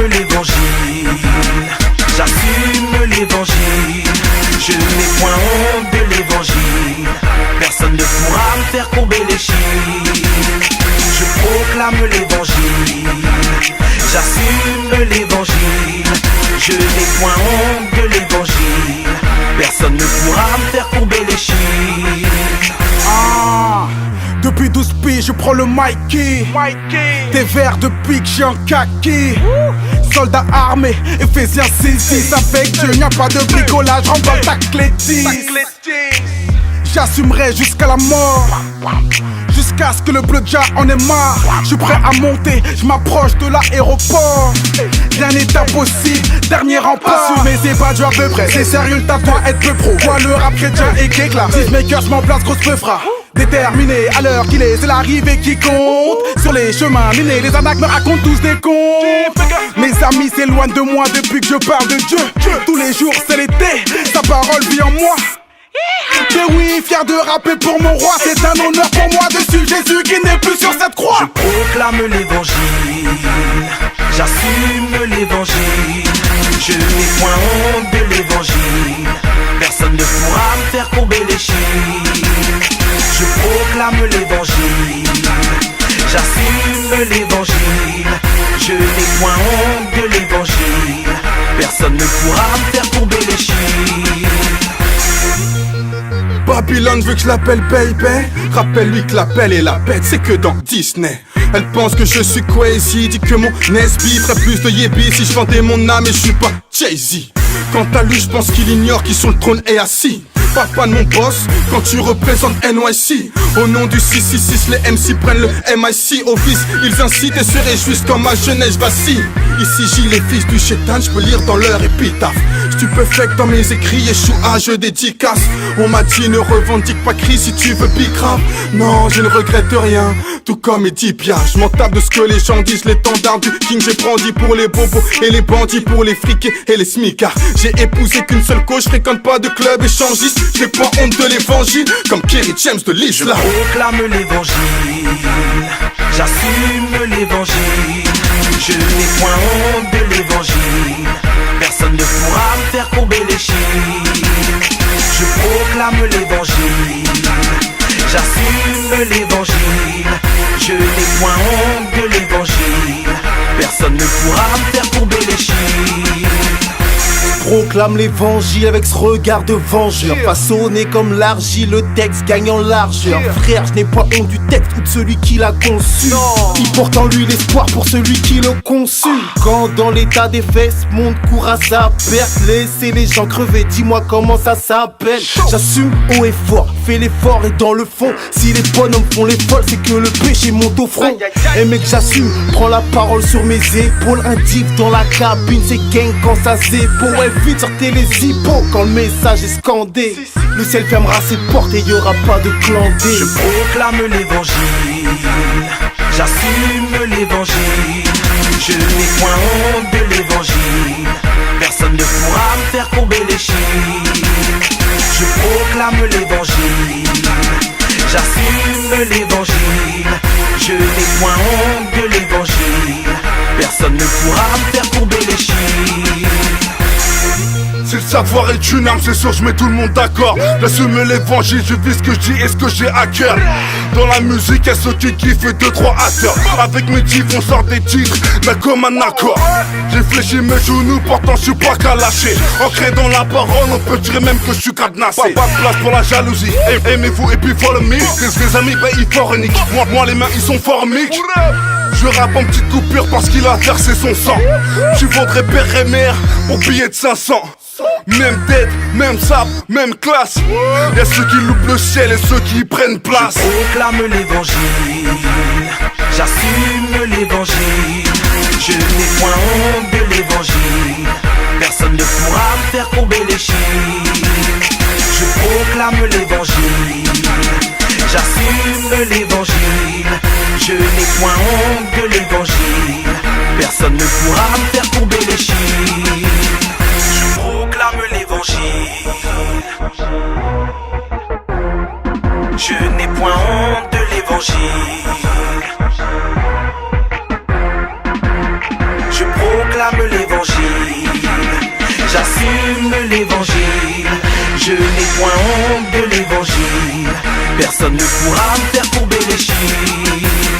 proclame l'évangile, j'assume l'évangile. Je n'ai point honte de l'évangile, personne ne pourra me faire courber les chines. Je proclame l'évangile, j'assume l'évangile. Je n'ai point honte de l'évangile, personne ne pourra me faire courber les chines. Depuis 12 piges, je prends le Mikey. Des verres de pique, j'ai un kaki. Soldat armé, Ephésiens 6-10. Avec Dieu, y a pas de bricolage, remballe ta clétise. J'assumerai jusqu'à la mort, jusqu'à ce que le bleu déjà en ait marre. Je suis prêt à monter, je m'approche de l'aéroport. Rien n'est impossible, dernier rempart. Assumer c'est pas du à peu près, c'est sérieux le taf doit être peu pro. Vois le rap chrétien et kékla, Peacemaker j'm'en place grosse peufra. Déterminé à l'heure qu'il est, c'est l'arrivée qui compte. Sur les chemins minés, les arnaques me racontent tous des contes. Mes amis s'éloignent de moi depuis que je parle de Dieu. Tous les jours c'est l'été, sa parole vit en moi. Mais oui, fier de rapper pour mon roi, c'est un honneur pour moi de suivre Jésus qui n'est plus sur cette croix. Je proclame l'évangile, j'assume l'évangile. Je n'ai point honte de l'évangile, personne ne pourra me faire courber les chines. Je proclame l'évangile, j'assume l'évangile. Je n'ai point honte de l'évangile, personne ne pourra me faire courber les chines. Babylone veut que je l'appelle baby. Rappelle-lui que l'appel et la bête c'est que dans Disney. Elle pense que je suis crazy, dit que mon Nesby ferait plus de yébi si je vendais mon âme et je suis pas Jay-Z. Quant à lui, je pense qu'il ignore qui sur le trône est assis. Papa de mon boss, quand tu représentes NYC. Au nom du 666, les MC prennent le MIC au vice. Ils incitent et se réjouissent quand ma jeunesse vacille. Ici j'ai les fils du chétan, je peux lire dans leur épitaphe. Stupéfait dans mes écrits, Yeshua, je dédicace. On m'a dit ne revendique pas Christ si tu veux bicrave. Non, je ne regrette rien, tout comme Edith Piaf. Je m'en tape de ce que les gens disent, l'étendard du King j'ai brandi pour les bobos et les bandits pour les friqués et les smicards. J'ai épousé qu'une seule cause, je fréquente pas de club échangiste. J'ai pas honte de l'évangile, comme Kerry James de l'Islam. Je proclame l'évangile, j'assume l'évangile. Je n'ai point honte de l'évangile, personne ne pourra me faire courber les chines. Je proclame l'évangile, j'assume l'évangile. Je n'ai point honte de l'évangile, personne ne pourra me faire courber les chines. Proclame l'évangile avec ce regard de vengeur. Façonné comme l'argile, le texte gagne en largeur. Frère, je n'ai pas honte du texte ou de celui qui l'a conçu. Il porte en lui l'espoir pour celui qui le conçut. Quand dans l'état des fesses, monde court à sa perte. Laissez les gens crever, dis-moi comment ça s'appelle. J'assume haut et fort, fais l'effort et dans le fond. Si les bonhommes font les folles, c'est que le péché monte au front. Et mec, j'assume, prends la parole sur mes épaules. Un div dans la cabine, c'est gang quand ça s'épaule. Ouais, vite sortez les hippos quand le message est scandé. Le ciel fermera ses portes et y'aura pas de clandé. Je proclame l'évangile, j'assume l'évangile. Je n'ai point honte de l'évangile, personne ne pourra me faire courber les chines. Je proclame l'évangile, j'assume l'évangile. Je n'ai point honte de l'évangile, personne ne pourra me faire courber les chines. Si le savoir est une arme, c'est sûr, je mets tout le monde d'accord. J'assume l'évangile, je vis ce que je dis et ce que j'ai à cœur. Dans la musique, y'a ceux qui kiffent et 2-3 haters. Avec mes types, on sort des titres, mais comme un accord. J'ai fléchi mes genoux, pourtant je suis pas qu'à lâcher. Ancré dans la parole, on peut dire même que je suis cadenassé. Pas de place pour la jalousie, aimez-vous et puis follow me. Les amis, ben ils forniquent. Moi les mains, ils sont formiques. Je rappe en petite coupure parce qu'il a versé son sang. Tu vendrais père et mère pour billet de 500. Même tête, même sap, même classe. Y'a ceux qui loupent le ciel et ceux qui y prennent place. Je proclame l'évangile, j'assume l'évangile. Je n'ai point honte de l'évangile, personne ne pourra me faire courber les chines. Je proclame l'évangile, j'assume l'évangile. Je n'ai point honte de l'évangile, personne ne pourra me faire courber les chines. Je proclame l'évangile, je n'ai point honte de l'évangile. Je proclame j'assume l'évangile. Je n'ai point honte de l'évangile. Personne ne pourra me faire courber les chines.